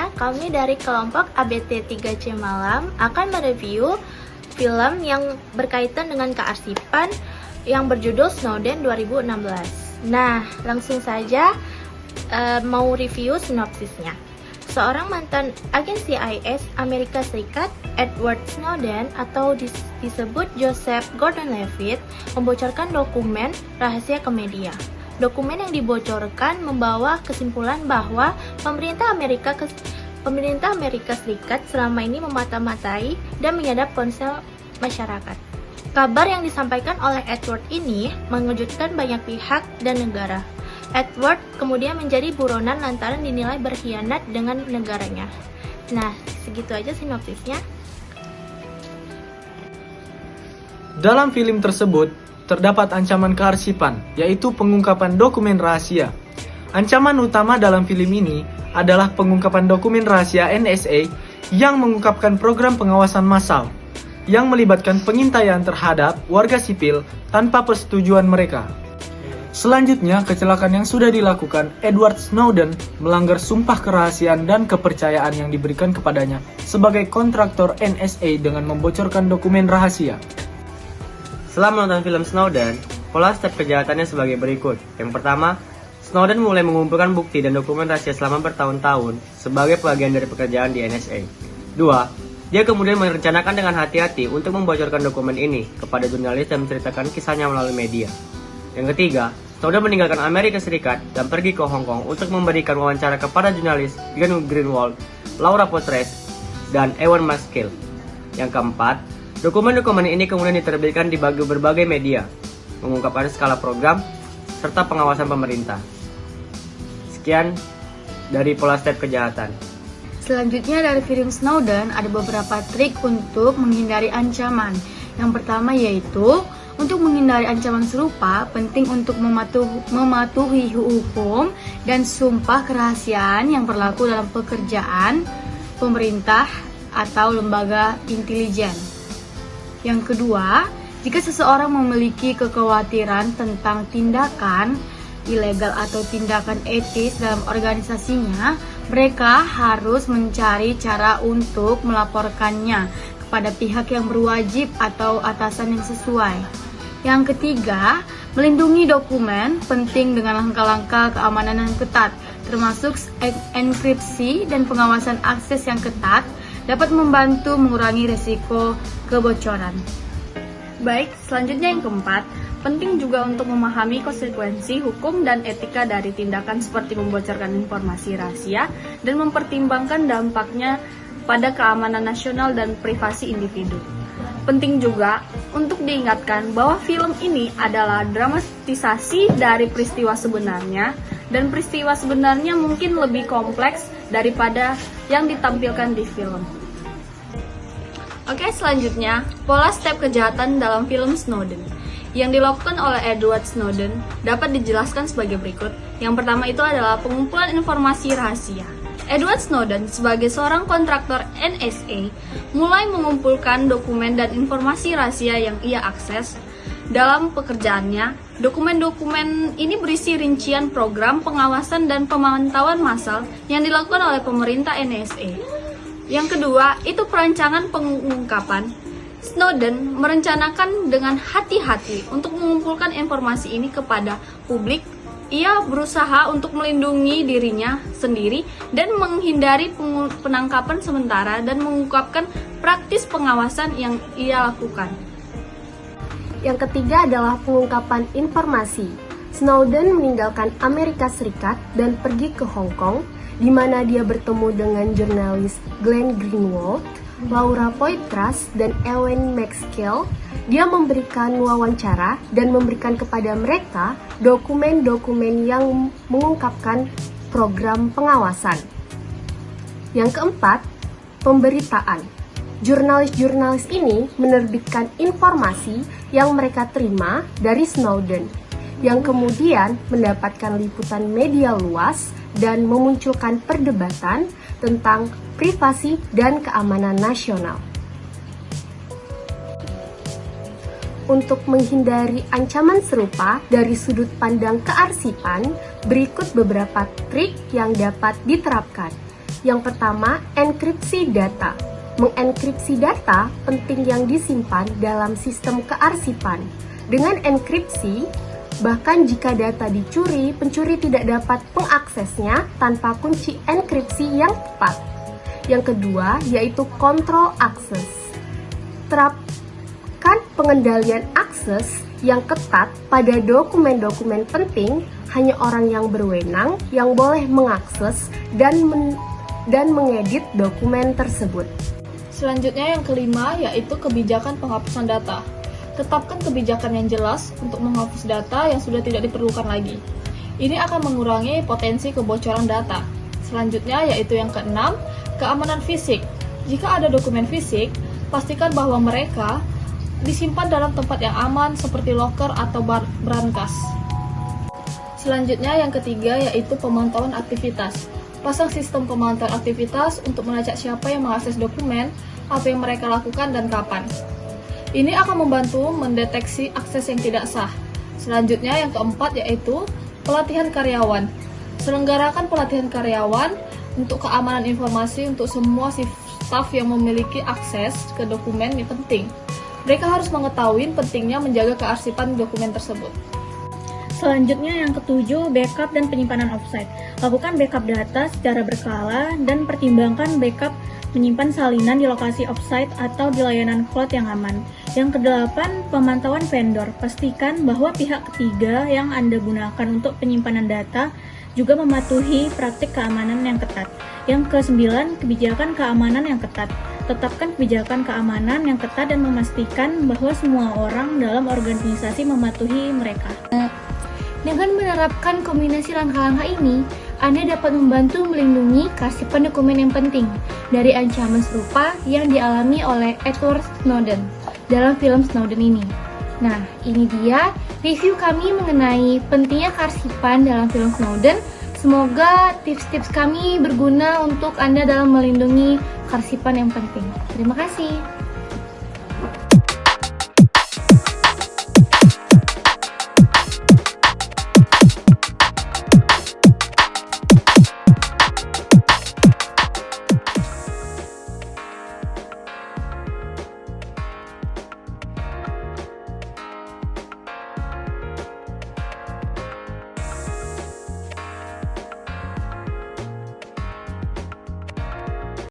selanjutnya, kami dari kelompok ABT 3C Malam akan mereview film yang berkaitan dengan kearsipan yang berjudul Snowden 2016. Nah, langsung saja mau review sinopsisnya. Seorang mantan agen CIA Amerika Serikat, Edward Snowden atau disebut Joseph Gordon-Levitt, membocorkan dokumen rahasia ke media. Dokumen yang dibocorkan membawa kesimpulan bahwa pemerintah Amerika Serikat selama ini memata-matai dan menyadap ponsel masyarakat. Kabar yang disampaikan oleh Edward ini mengejutkan banyak pihak dan negara. Edward kemudian menjadi buronan lantaran dinilai berkhianat dengan negaranya. Nah, segitu aja sinopsisnya. Dalam film tersebut, terdapat ancaman kearsipan, yaitu pengungkapan dokumen rahasia. Ancaman utama dalam film ini adalah pengungkapan dokumen rahasia NSA yang mengungkapkan program pengawasan massal, yang melibatkan pengintaian terhadap warga sipil tanpa persetujuan mereka. Selanjutnya, kecelakaan yang sudah dilakukan Edward Snowden melanggar sumpah kerahasiaan dan kepercayaan yang diberikan kepadanya sebagai kontraktor NSA dengan membocorkan dokumen rahasia. Setelah menonton film Snowden, pola step kejahatannya sebagai berikut. Yang pertama, Snowden mulai mengumpulkan bukti dan dokumen rahasia selama bertahun-tahun sebagai bagian dari pekerjaan di NSA. Dua, dia kemudian merencanakan dengan hati-hati untuk membocorkan dokumen ini kepada jurnalis dan menceritakan kisahnya melalui media. Yang ketiga, Snowden meninggalkan Amerika Serikat dan pergi ke Hong Kong untuk memberikan wawancara kepada jurnalis Glenn Greenwald, Laura Poitras, dan Ewan McGill. Yang keempat, dokumen-dokumen ini kemudian diterbitkan di berbagai media, mengungkapkan skala program serta pengawasan pemerintah. Sekian dari pola step kejahatan. Selanjutnya dari film Snowden ada beberapa trik untuk menghindari ancaman. Yang pertama yaitu untuk menghindari ancaman serupa, penting untuk mematuhi hukum dan sumpah kerahasiaan yang berlaku dalam pekerjaan pemerintah atau lembaga intelijen. Yang kedua, jika seseorang memiliki kekhawatiran tentang tindakan ilegal atau tindakan etis dalam organisasinya, mereka harus mencari cara untuk melaporkannya kepada pihak yang berwajib atau atasan yang sesuai. Yang ketiga, melindungi dokumen penting dengan langkah-langkah keamanan yang ketat, termasuk enkripsi dan pengawasan akses yang ketat dapat membantu mengurangi risiko kebocoran. Baik, selanjutnya yang keempat, penting juga untuk memahami konsekuensi hukum dan etika dari tindakan seperti membocorkan informasi rahasia dan mempertimbangkan dampaknya pada keamanan nasional dan privasi individu. Penting juga untuk diingatkan bahwa film ini adalah dramatisasi dari peristiwa sebenarnya, dan peristiwa sebenarnya mungkin lebih kompleks daripada yang ditampilkan di film. Oke, selanjutnya, pola step kejahatan dalam film Snowden. Yang dilakukan oleh Edward Snowden dapat dijelaskan sebagai berikut. Yang pertama itu adalah pengumpulan informasi rahasia. Edward Snowden sebagai seorang kontraktor NSA mulai mengumpulkan dokumen dan informasi rahasia yang ia akses dalam pekerjaannya. Dokumen-dokumen ini berisi rincian program pengawasan dan pemantauan massal yang dilakukan oleh pemerintah NSA. Yang kedua, itu perancangan pengungkapan. Snowden merencanakan dengan hati-hati untuk mengumpulkan informasi ini kepada publik. Ia berusaha untuk melindungi dirinya sendiri dan menghindari penangkapan sementara dan mengungkapkan praktis pengawasan yang ia lakukan. Yang ketiga adalah pengungkapan informasi. Snowden meninggalkan Amerika Serikat dan pergi ke Hong Kong, di mana dia bertemu dengan jurnalis Glenn Greenwald, Laura Poitras, dan Ewan McGill. Dia memberikan wawancara dan memberikan kepada mereka dokumen-dokumen yang mengungkapkan program pengawasan. Yang keempat, pemberitaan. Jurnalis-jurnalis ini menerbitkan informasi yang mereka terima dari Snowden, yang kemudian mendapatkan liputan media luas dan memunculkan perdebatan tentang privasi dan keamanan nasional. Untuk menghindari ancaman serupa dari sudut pandang kearsipan, berikut beberapa trik yang dapat diterapkan. Yang pertama, enkripsi data. Mengenkripsi data penting yang disimpan dalam sistem kearsipan. Dengan enkripsi, bahkan jika data dicuri, pencuri tidak dapat mengaksesnya tanpa kunci enkripsi yang tepat. Yang kedua, yaitu kontrol akses. Terapkan pengendalian akses yang ketat pada dokumen-dokumen penting. Hanya orang yang berwenang yang boleh mengakses dan mengedit dokumen tersebut. Selanjutnya yang kelima yaitu kebijakan penghapusan data. Tetapkan kebijakan yang jelas untuk menghapus data yang sudah tidak diperlukan lagi. Ini akan mengurangi potensi kebocoran data. Selanjutnya yaitu yang keenam, keamanan fisik. Jika ada dokumen fisik, pastikan bahwa mereka disimpan dalam tempat yang aman seperti loker atau brankas. Selanjutnya yang ketiga yaitu pemantauan aktivitas. Pasang sistem pemantauan aktivitas untuk melacak siapa yang mengakses dokumen, apa yang mereka lakukan, dan kapan. Ini akan membantu mendeteksi akses yang tidak sah. Selanjutnya yang keempat yaitu pelatihan karyawan. Selenggarakan pelatihan karyawan untuk keamanan informasi untuk semua staf yang memiliki akses ke dokumen yang penting. Mereka harus mengetahui pentingnya menjaga kearsipan dokumen tersebut. Selanjutnya yang ketujuh, backup dan penyimpanan offsite. Lakukan backup data secara berkala dan pertimbangkan backup menyimpan salinan di lokasi offsite atau di layanan cloud yang aman. Yang kedelapan, pemantauan vendor. Pastikan bahwa pihak ketiga yang Anda gunakan untuk penyimpanan data juga mematuhi praktik keamanan yang ketat. Yang kesembilan, kebijakan keamanan yang ketat. Tetapkan kebijakan keamanan yang ketat dan memastikan bahwa semua orang dalam organisasi mematuhi mereka. Dengan menerapkan kombinasi langkah-langkah ini, Anda dapat membantu melindungi kearsipan dokumen yang penting dari ancaman serupa yang dialami oleh Edward Snowden dalam film Snowden ini. Nah, ini dia review kami mengenai pentingnya kearsipan dalam film Snowden. Semoga tips-tips kami berguna untuk Anda dalam melindungi kearsipan yang penting. Terima kasih.